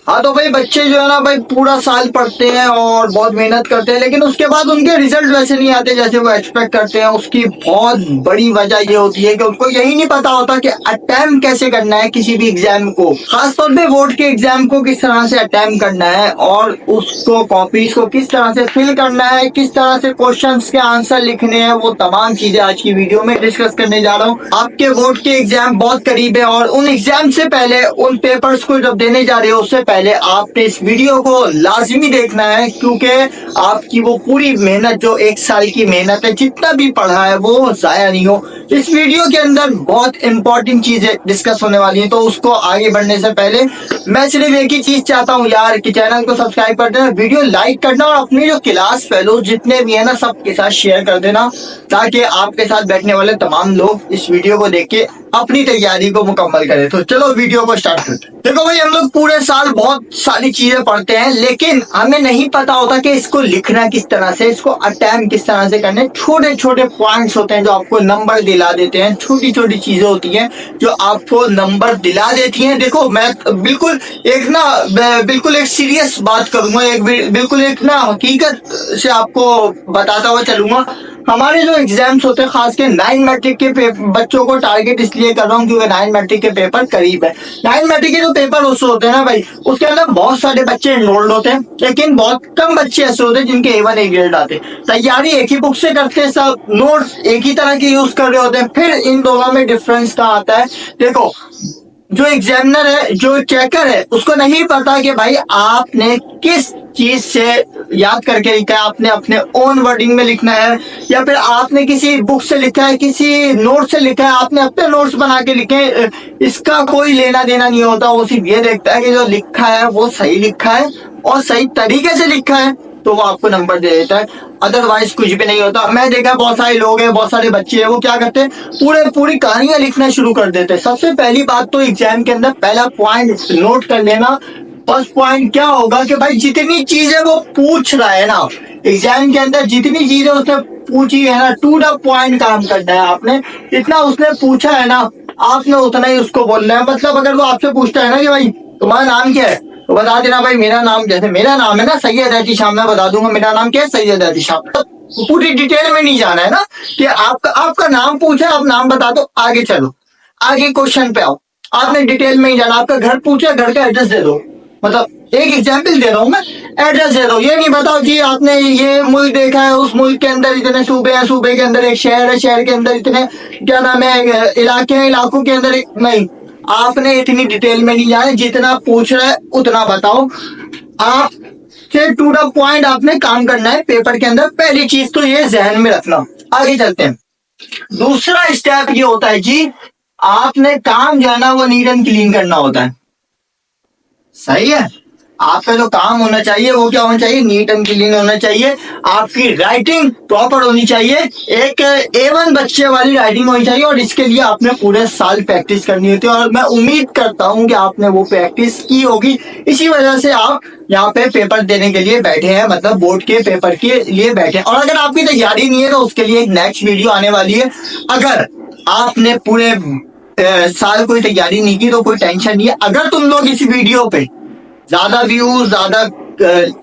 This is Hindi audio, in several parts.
हाँ तो भाई बच्चे जो है ना भाई पूरा साल पढ़ते हैं और बहुत मेहनत करते हैं, लेकिन उसके बाद उनके रिजल्ट वैसे नहीं आते जैसे वो एक्सपेक्ट करते हैं। उसकी बहुत बड़ी वजह ये होती है कि उनको यही नहीं पता होता कि अटेम्प्ट कैसे करना है किसी भी एग्जाम को, खासतौर पे बोर्ड के एग्जाम को किस तरह से अटेम्प्ट करना है और उसको कॉपीज को किस तरह से फिल करना है, किस तरह से क्वेश्चंस के आंसर लिखने हैं। वो तमाम चीजें आज की वीडियो में डिस्कस करने जा रहा हूँ। आपके बोर्ड के एग्जाम बहुत करीब है और उन एग्जाम से पहले, उन पेपर्स को जब देने जा रहे हो उससे पहले आपने इस वीडियो को लाजमी देखना है, क्योंकि आपकी वो पूरी मेहनत, जो एक साल की मेहनत है, जितना भी पढ़ा है वो जाया नहीं हो। इस वीडियो के अंदर बहुत इंपॉर्टेंट चीजें डिस्कस होने वाली है, तो उसको आगे बढ़ने से पहले मैं सिर्फ एक ही चीज चाहता हूँ यार कि चैनल को सब्सक्राइब कर देना, वीडियो लाइक करना और अपने जो क्लास फेलो जितने भी है ना सबके साथ शेयर कर देना, ताकि आपके साथ बैठने वाले तमाम लोग इस वीडियो को देख के अपनी तैयारी को मुकम्मल करें। तो चलो वीडियो को स्टार्ट करते हैं। देखो भाई, हम लोग पूरे साल बहुत सारी चीजें पढ़ते हैं, लेकिन हमें नहीं पता होता कि इसको लिखना किस तरह से, इसको अटेम्प्ट किस तरह से करने। छोटे छोटे पॉइंट्स होते हैं जो आपको नंबर दिला देते हैं, छोटी छोटी चीजें होती हैं जो आपको नंबर दिला देती हैं। देखो मैं बिल्कुल बिल्कुल एक सीरियस बात करूंगा, बिल्कुल एक ना हकीकत से आपको बताता हुआ चलूंगा। हमारे जो एग्जाम्स होते हैं, खास के 9 मैट्रिक के बच्चों को टारगेट इसलिए कर रहा हूँ क्योंकि 9 मैट्रिक के पेपर करीब है। 9 मैट्रिक के जो पेपर उससे होते हैं ना भाई, उसके अंदर बहुत सारे बच्चे एनरोल्ड होते हैं, लेकिन बहुत कम बच्चे ऐसे होते हैं जिनके A1 A ग्रेड आते हैं। तैयारी एक ही बुक से करते हैं, सब नोट्स एक ही तरह के यूज कर रहे होते हैं। फिर इन दोनों में डिफरेंस कहाँ आता है? देखो, जो एग्जामिनर है, जो चेकर है, उसको नहीं पता कि भाई आपने किस चीज से याद करके लिखा है, आपने अपने ओन वर्डिंग में लिखना है या फिर आपने किसी बुक से लिखा है, किसी नोट से लिखा है, आपने अपने नोट्स बना के लिखे। इसका कोई लेना देना नहीं होता। वो सिर्फ ये देखता है कि जो लिखा है वो सही लिखा है और सही तरीके से लिखा है, तो वो आपको नंबर दे देता है। अदरवाइज कुछ भी नहीं होता। मैं देखा बहुत सारे लोग हैं, बहुत सारे बच्चे हैं, वो क्या करते हैं, पूरी कहानियां लिखना शुरू कर देते हैं। सबसे पहली बात तो एग्जाम के अंदर पहला पॉइंट नोट कर लेना। फर्स्ट पॉइंट क्या होगा कि भाई जितनी चीजें वो पूछ रहा है ना एग्जाम के अंदर, जितनी चीजें उसने पूछी है ना, टू द पॉइंट काम करना है आपने। इतना उसने पूछा है ना, आपने उतना ही उसको बोलना है। मतलब अगर वो आपसे पूछता है ना कि भाई तुम्हारा नाम क्या है, तो बता देना भाई मेरा नाम, जैसे मेरा नाम है ना सैयद एहतिशाम, मैं बता दूंगा मेरा नाम क्या है, सैयद एहतिशाम। पूरी डिटेल में नहीं जाना है ना कि आपका नाम पूछा, आप नाम बता दो, आगे चलो, आगे क्वेश्चन पे आओ। आपने डिटेल में ही जाना। आपका घर पूछा, घर का एड्रेस दे दो। मतलब एक एग्जाम्पल दे रहा हूँ मैं, एड्रेस दे दो। ये नहीं बताओ जी आपने ये मुल्क देखा है, उस मुल्क के अंदर इतने सूबे हैं, सूबे के अंदर एक शहर है, शहर के अंदर इतने क्या नाम है इलाके हैं, इलाकों के अंदर नहीं। आपने इतनी डिटेल में नहीं जाना। जितना पूछ रहा है उतना बताओ। आप से टू द पॉइंट आपने काम करना है पेपर के अंदर। पहली चीज तो ये जहन में रखना। आगे चलते हैं। दूसरा स्टेप ये होता है जी, आपने काम जो है ना वो नीट एंड क्लीन करना होता है। सही है। आपका जो काम होना चाहिए वो क्या होना चाहिए, नीट एंड क्लीन होना चाहिए। आपकी राइटिंग प्रॉपर होनी चाहिए, एक A1 बच्चे वाली राइटिंग होनी चाहिए। और इसके लिए आपने पूरे साल प्रैक्टिस करनी होती है और मैं उम्मीद करता हूं कि आपने वो प्रैक्टिस की होगी। इसी वजह से आप यहाँ पे पेपर देने के लिए बैठे हैं, मतलब बोर्ड के पेपर के लिए बैठे हैं। और अगर आपकी तैयारी नहीं है तो उसके लिए एक नेक्स्ट वीडियो आने वाली है। अगर आपने पूरे साल कोई तैयारी नहीं की तो कोई टेंशन नहीं है। अगर तुम लोग इस वीडियो पे ज्यादा व्यूज, ज्यादा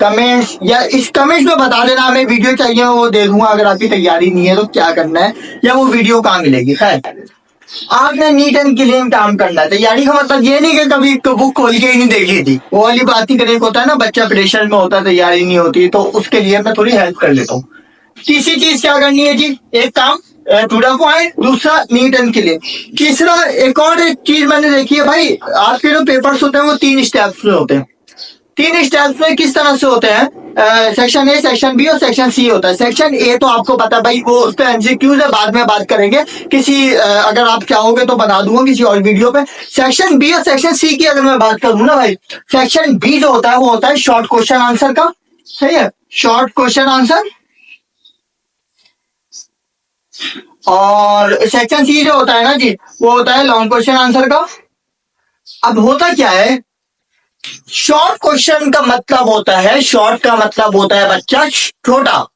कमेंट्स, या इस कमेंट्स में बता देना हमें वीडियो चाहिए, वो दे दूंगा। अगर आपकी तैयारी नहीं है तो क्या करना है, या वो वीडियो कहाँ मिलेगी। खैर, आपने नीट एंड क्लीन काम करना है। तैयारी का मतलब ये नहीं कि कभी बुक खोल के ही नहीं देखी थी, वो वाली बात ही करें। होता है ना बच्चा प्रेशर में होता है, तैयारी नहीं होती, तो उसके लिए मैं थोड़ी हेल्प कर लेता हूँ। तीसरी चीज क्या करनी है जी, एक काम टू द पॉइंट, दूसरा नीट एंड क्लीन। तीसरा एक और एक चीज मैंने देखी है भाई, आपके जो पेपर्स होते हैं वो 3 स्टेप्स में होते हैं। 3 स्टेप्स में किस तरह से होते हैं, सेक्शन ए, सेक्शन बी और सेक्शन सी होता है। सेक्शन ए तो आपको पता भाई, वो उस पर एमसीक्यूज है, बाद में बात करेंगे। किसी अगर आप चाहोगे तो बता दूंगा किसी और वीडियो पे। सेक्शन बी और सेक्शन सी की अगर मैं बात करूँ ना भाई, सेक्शन बी जो होता है वो होता है शॉर्ट क्वेश्चन आंसर का। सही है, शॉर्ट क्वेश्चन आंसर। और सेक्शन सी जो होता है ना जी, वो होता है लॉन्ग क्वेश्चन आंसर का। अब होता क्या है, शॉर्ट क्वेश्चन का मतलब होता है, शॉर्ट का मतलब होता है बच्चा छोटा,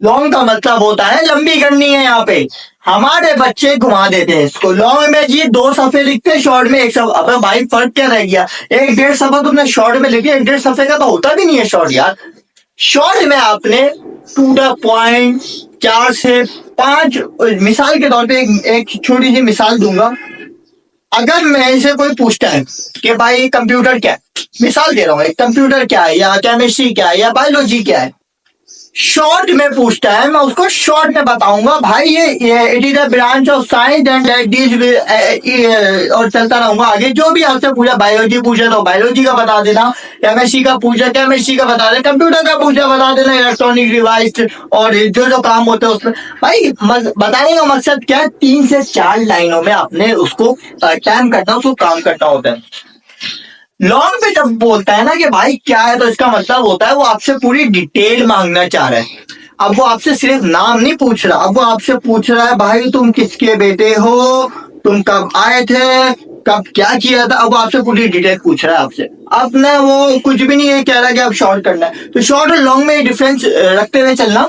लॉन्ग का मतलब होता है लंबी करनी है यहाँ पे। हमारे बच्चे घुमा देते हैं इसको। लॉन्ग में जी 2 सफे लिखते हैं, शॉर्ट में 1 सफा। अबे भाई फर्क क्या रह गया? 1-1.5 सफा तुमने शॉर्ट में लिख दिया, 1-1.5 सफे का तो होता भी नहीं है शॉर्ट यार। शॉर्ट में आपने टू द पॉइंट 4 से 5, मिसाल के तौर पे एक छोटी सी मिसाल दूंगा। अगर मैं से कोई पूछता है कि भाई कंप्यूटर क्या है, मिसाल दे रहा हूँ, एक कंप्यूटर क्या है या केमिस्ट्री क्या है या बायोलॉजी क्या है, शॉर्ट में पूछता है, मैं उसको शॉर्ट में बताऊंगा भाई ये it is a branch of science and और चलता रहूंगा आगे। जो भी आपसे पूछा, बायोलॉजी पूछा तो बायोलॉजी का बता देना, केमिस्ट्री का पूछा केमिस्ट्री का बता देना, कंप्यूटर का पूछा बता देना, इलेक्ट्रॉनिक डिवाइस और जो जो काम होते हैं उसमें। भाई बताने का मकसद क्या है? 3 से 4 लाइनों में आपने उसको टाइम करना, उसको काम करना होता है। लॉन्ग पे जब बोलता है ना कि भाई क्या है, तो इसका मतलब होता है वो आपसे पूरी डिटेल मांगना चाह रहा है। अब वो आपसे सिर्फ नाम नहीं पूछ रहा, अब वो आपसे पूछ रहा है भाई तुम किसके बेटे हो, तुम कब आए थे, कब क्या किया था। अब वो आपसे पूरी डिटेल पूछ रहा है आपसे। अब ना वो कुछ भी नहीं है कह रहा कि आप शॉर्ट करना है। तो शॉर्ट और लॉन्ग में डिफरेंस रखते हुए चलना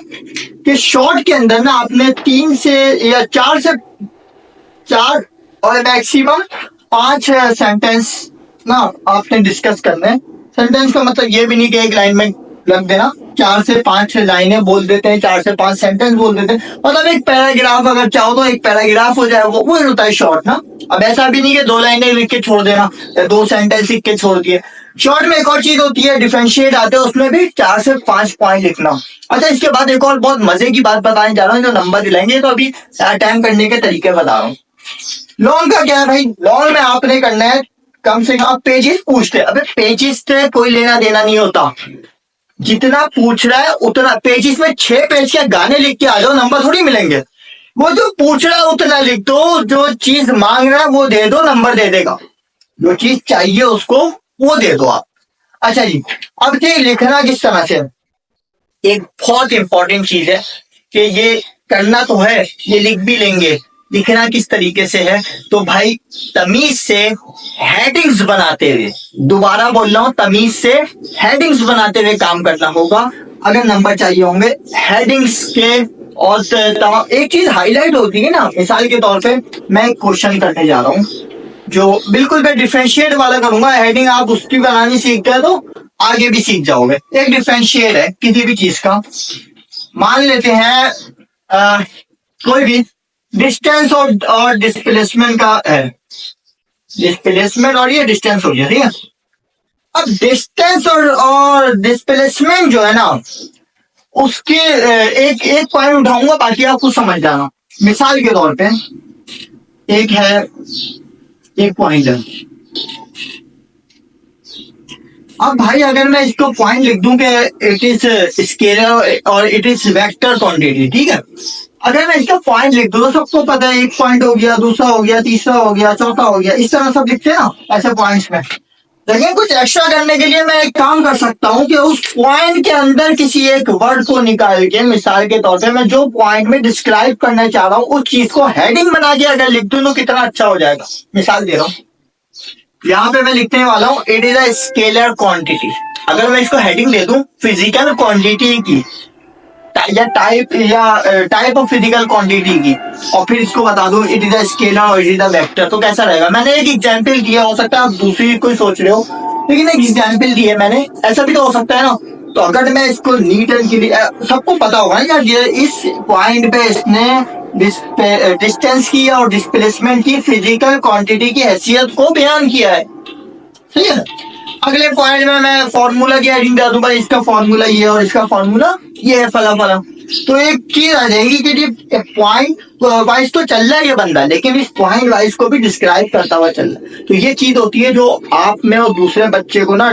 कि शॉर्ट के अंदर ना आपने 3 से या 4 और मैक्सिमम 5 सेंटेंस ना आपने डिस्कस करना है। सेंटेंस का मतलब ये भी नहीं कि एक लाइन में लग देना, 4 से 5 लाइनें बोल देते हैं, 4 से 5 सेंटेंस बोल देते हैं, मतलब एक पैराग्राफ अगर चाहो तो एक पैराग्राफ हो जाए, वो होता है शॉर्ट ना। अब ऐसा भी नहीं कि 2 लाइनें लिख के छोड़ देना या 2 सेंटेंस लिख के छोड़ दिए। शॉर्ट में एक और चीज होती है, डिफरेंशिएट आते हैं, उसमें भी 4 से 5 पॉइंट लिखना। अच्छा, इसके बाद एक और बहुत मजे की बात बताने जा रहा हूँ, जो नंबर दिलाएंगे, तो अभी टाइम करने के तरीके बता रहा हूँ। लॉन्ग का क्या है भाई? लॉन्ग में आपने करना है कम से कम पेजेस पूछते हैं। अबे पेजेस से कोई लेना देना नहीं होता, जितना पूछ रहा है उतना। पेजेस में 6 पेज के गाने लिख के आ जाओ, नंबर थोड़ी मिलेंगे। वो जो पूछ रहा है उतना लिख दो, जो चीज मांग रहा है वो दे दो, नंबर दे देगा। जो चीज चाहिए उसको वो दे दो आप। अच्छा जी, अब ये लिखना किस तरह से, एक बहुत इंपॉर्टेंट चीज है कि ये करना तो है, ये लिख भी लेंगे, लिखना किस तरीके से है तो भाई तमीज से हेडिंग्स बनाते हुए, दोबारा बोल रहा हूं, तमीज से हेडिंग्स बनाते हुए काम करना होगा अगर नंबर चाहिए होंगे। हेडिंग्स के और एक चीज हाईलाइट होती है ना, मिसाल के तौर पे मैं एक क्वेश्चन करने जा रहा हूँ जो बिल्कुल मैं डिफरेंशिएट वाला करूंगा। हेडिंग आप उसकी बनानी सीख गए तो आगे भी सीख जाओगे। एक डिफरेंशिएट है किसी भी चीज का, मान लेते हैं कोई भी डिस्टेंस और डिस्प्लेसमेंट का है, डिस्प्लेसमेंट और ये डिस्टेंस हो गया, ठीक है। अब डिस्टेंस और डिस्प्लेसमेंट जो है ना, उसके एक पॉइंट उठाऊंगा, बाकी आप कुछ समझ जाना। मिसाल के तौर पे एक है, एक पॉइंट है। अब भाई अगर मैं इसको पॉइंट लिख दूं कि इट इज स्केलर और इट इज वेक्टर क्वांटिटी, ठीक है। अगर मैं इसका पॉइंट लिख दूं तो सबको पता है, एक पॉइंट हो गया, दूसरा हो गया, तीसरा हो गया, चौथा हो गया, इस तरह सब लिखते हैं ना ऐसे पॉइंट्स में। लेकिन कुछ एक्स्ट्रा करने के लिए मैं एक काम कर सकता हूँ कि उस पॉइंट के अंदर किसी एक वर्ड को निकाल के, मिसाल के तौर पे मैं जो पॉइंट में डिस्क्राइब करना चाह रहा हूँ उस चीज को हेडिंग बना के अगर लिख दूं तो कितना अच्छा हो जाएगा। मिसाल दे रहा हूँ, यहाँ पे मैं लिखने वाला हूँ it is a scalar quantity. अगर मैं इसको हेडिंग दे दूं फिजिकल क्वांटिटी की या टाइप ऑफ फिजिकल क्वांटिटी की, और फिर इसको बता दूं इट इज अ स्केलर और इट इज अ वेक्टर, तो कैसा रहेगा? मैंने एक एग्जांपल दिया, हो सकता है आप दूसरी कोई सोच रहे हो, लेकिन एक एग्जांपल दी है मैंने, ऐसा भी तो हो सकता है ना। तो अगर मैं इसको नीट एंड क्लियर, सबको पता होगा ना यार, ये इस पॉइंट पे इसने डिस्टेंस की और डिस्प्लेसमेंट की फिजिकल क्वांटिटी की हैसियत को बयान किया है, ठीक है। अगले पॉइंट में मैं फॉर्मूला की हेडिंग दे दूंगा, इसका फॉर्मूला ये और इसका फॉर्मूला ये है, फला फला। तो एक चीज आ जाएगी कि ये पॉइंट वाइज तो चल रहा है ये बंदा, लेकिन इस पॉइंट वाइज को भी डिस्क्राइब करता हुआ चल रहा है। तो ये चीज होती है जो आप में और दूसरे बच्चे को ना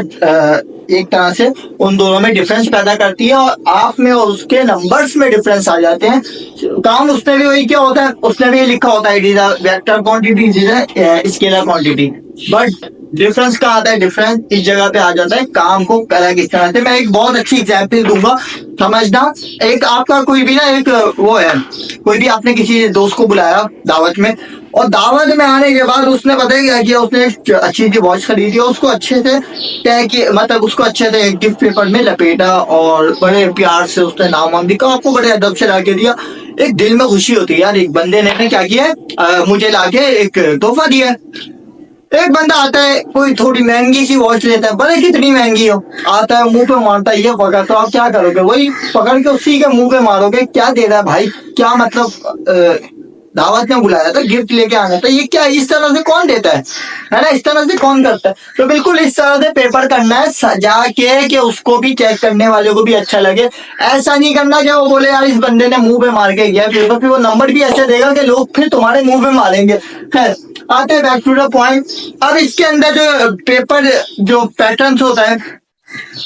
एक तरह से उन दोनों में डिफरेंस पैदा करती है, और आप में और उसके नंबर्स में डिफरेंस आ जाते हैं। काम उसने भी वही क्या होता है, उसने भी लिखा होता है it is a vector quantity, it is a scalar quantity, but difference कहाँ आता है? डिफरेंस इस जगह पे आ जाता है काम को करा किस तरह से। मैं एक बहुत अच्छी एग्जांपल दूंगा, समझना। एक आपका कोई भी ना एक वो है, कोई भी आपने किसी दोस्त को बुलाया दावत में, और दावत में आने के बाद उसने पता है क्या किया, उसने एक अच्छी सी वॉच खरीदी और उसको अच्छे से तय किया, मतलब उसको अच्छे से एक गिफ्ट पेपर में लपेटा और बड़े प्यार से उसने नाम वाम लिखा, आपको बड़े अदब से ला के दिया। एक दिल में खुशी होती है यार, एक बंदे ने क्या किया है, मुझे लाके एक तोहफा दिया है। एक बंदा आता है, कोई थोड़ी महंगी सी वॉच लेता है, भले कितनी महंगी हो, आता है मुंह पे मारता है, ये पकड़, तो आप क्या करोगे? वही पकड़ के उसी के मुंह पे मारोगे। क्या दे रहा है भाई, क्या मतलब दावत में बुलाया था, गिफ्ट लेके आना था, ये क्या, इस तरह से कौन देता है ना, इस तरह से कौन करता है? तो बिल्कुल इस तरह से पेपर करना है, सजा के कि उसको भी, चेक करने वाले को भी अच्छा लगे। ऐसा नहीं करना कि वो बोले यार इस बंदे ने मुंह पे मार के गया पेपर, फिर वो नंबर भी ऐसे देगा कि लोग फिर तुम्हारे मुंह पे मारेंगे। खैर, आते हैं बैक टू द पॉइंट। अब इसके अंदर जो पेपर, जो पैटर्न्स होता है,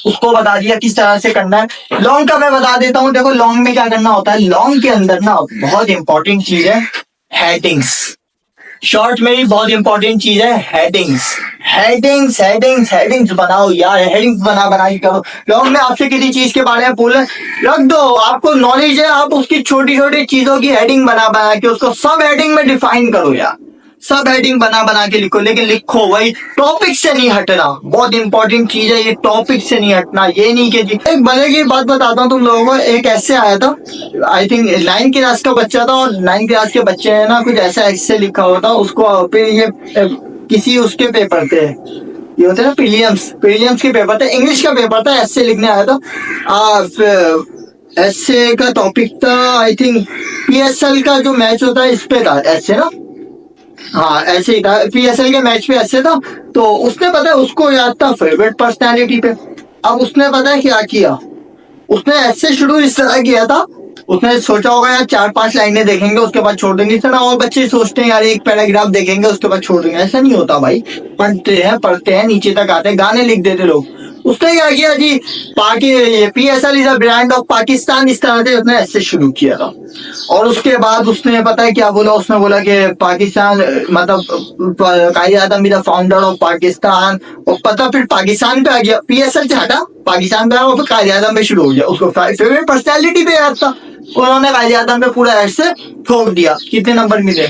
उसको बता दिया किस तरह से करना है। लॉन्ग का मैं बता देता हूँ। देखो लॉन्ग में क्या करना होता है, लॉन्ग के अंदर ना बहुत इंपॉर्टेंट चीज है हेडिंग्स। शॉर्ट में भी बहुत इंपॉर्टेंट चीज है हेडिंग्स। हेडिंग्स हेडिंग्स हेडिंग्स बनाओ यार, हेडिंग्स बना के करो। लॉन्ग में आपसे किसी चीज के बारे में बोले, रख दो, आपको नॉलेज है, आप उसकी छोटी छोटी चीजों की हेडिंग बना के उसको सब हेडिंग में डिफाइन करो यार, सब हेडिंग बना के लिखो, लेकिन लिखो वही, टॉपिक से नहीं हटना। बहुत इंपॉर्टेंट चीज है ये, टॉपिक से नहीं हटना। ये नहीं कि जी, एक भले की बात बताता हूँ तुम लोगों को। एक ऐसे आया था, आई थिंक 9th क्लास का बच्चा था, और 9th क्लास के बच्चे ने ना कुछ ऐसा ऐसे लिखा हुआ था उसको। फिर ये किसी उसके पेपर थे, ये होते ना प्रीलियम्स के पेपर थे, इंग्लिश का पेपर था, ऐसे लिखने आया था। ऐसे का टॉपिक था आई थिंक PSL का जो मैच होता है इस पे था, ऐसे ना, हाँ ऐसे ही था, PSL के मैच पे ऐसे था। तो उसने पता है, उसको याद था फेवरेट पर्सनालिटी पे। अब उसने पता है क्या किया, उसने ऐसे शुरू इस तरह किया था, उसने सोचा होगा यार 4-5 लाइनें देखेंगे उसके बाद छोड़ देंगे। इस तरह और बच्चे सोचते हैं यार एक पैराग्राफ देखेंगे उसके बाद छोड़ देंगे, ऐसा नहीं होता भाई। पढ़ते हैं नीचे तक आते हैं, गाने लिख देते लोग। उसने क्या किया जी, PSL is a brand of Pakistan, इस तरह से उसने ऐसे शुरू किया था। और उसके बाद उसने पता है क्या बोला, उसने बोला कि पाकिस्तान मतलब Quaid Azam is the founder of Pakistan. और पता फिर पाकिस्तान पे आ गया, PSL से हटा पाकिस्तान पे आया, और फिर कायद आजम पे शुरू हो गया। उसको फेवरेट पर्सनैलिटी पे याद था, उन्होंने कायद आजम पे पूरा ऐसे ठोक दिया। कितने नंबर मिले?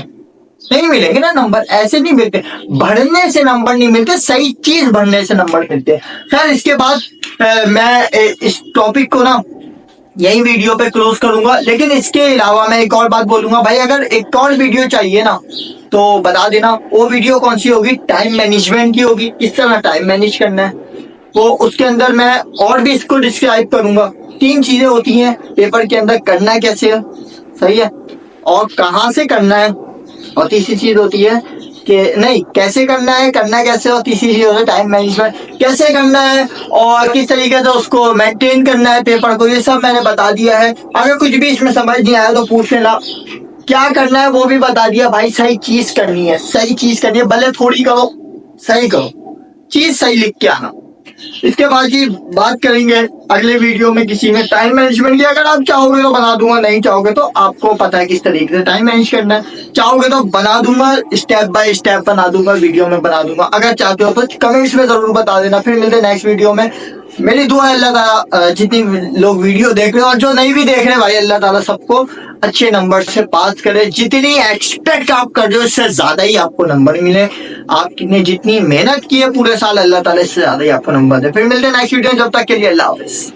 नहीं मिलेंगे ना नंबर, ऐसे नहीं मिलते, भरने से नंबर नहीं मिलते, सही चीज भरने से नंबर मिलते हैं। खैर इसके बाद मैं इस टॉपिक को ना यही वीडियो पे क्लोज करूंगा। लेकिन इसके अलावा मैं एक और बात बोलूंगा भाई, अगर एक और वीडियो चाहिए ना तो बता देना। वो वीडियो कौन सी होगी? टाइम मैनेजमेंट की होगी, किस तरह टाइम मैनेज करना है। तो उसके अंदर मैं और भी इसको डिस्क्राइब करूंगा। 3 चीजें होती हैं पेपर के अंदर, करना कैसे है, सही है, और कहाँ से करना है, और तीसरी चीज होती है कि नहीं कैसे करना है, करना कैसे, और तीसरी चीज होती है टाइम मैनेजमेंट, कैसे करना है और किस तरीके से उसको मेंटेन करना है पेपर को। ये सब मैंने बता दिया है। अगर कुछ भी इसमें समझ नहीं आया तो पूछ लेना। क्या करना है वो भी बता दिया भाई, सही चीज करनी है, सही चीज करनी है, भले थोड़ी करो, सही करो, चीज सही लिख के आना। इसके बाद जी बात करेंगे अगले वीडियो में किसी में टाइम मैनेजमेंट की। अगर आप चाहोगे तो बना दूंगा, नहीं चाहोगे तो आपको पता है किस तरीके से टाइम मैनेज करना है। चाहोगे तो बना दूंगा, स्टेप बाय स्टेप बना दूंगा, वीडियो में बना दूंगा। अगर चाहते हो तो कमेंट्स में जरूर बता देना। फिर मिलते हैं नेक्स्ट वीडियो में। मेरी दुआ है अल्लाह ताला जितनी लोग वीडियो देख रहे हो और जो नहीं भी देख रहे भाई, अल्लाह ताला सबको अच्छे नंबर से पास करे। जितनी एक्सपेक्ट आप कर रहे हो इससे ज्यादा ही आपको नंबर मिले। आपने जितनी मेहनत की है पूरे साल, अल्लाह ताला इससे ज्यादा ही आपको नंबर दे। फिर मिलते हैं नेक्स्ट वीडियो, जब तक के लिए अल्लाह हाफिज।